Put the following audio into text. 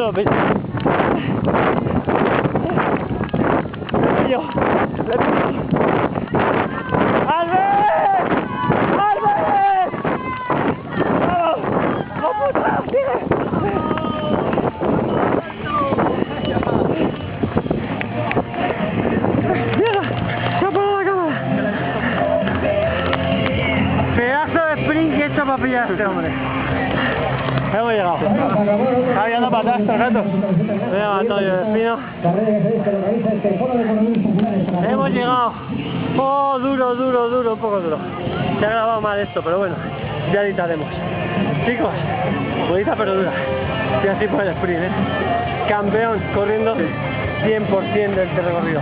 lo ves. Yo, ¡Albert! ¡Albert! ¡Vamos! ¡Vamos, puta! ¡Sigue! ¡Mira! ¡Se ha parado la cámara! Pedazo de sprint que he hecho para pillar a este hombre. Hemos llegado. Estaba yendo para atrás todo el rato. Venga, Antonio Espino. Hemos llegado. Oh, duro, un poco duro. Se ha grabado mal esto, pero bueno, ya editaremos. Chicos, bonita pero dura. Y así por el sprint, Campeón corriendo 100% del recorrido.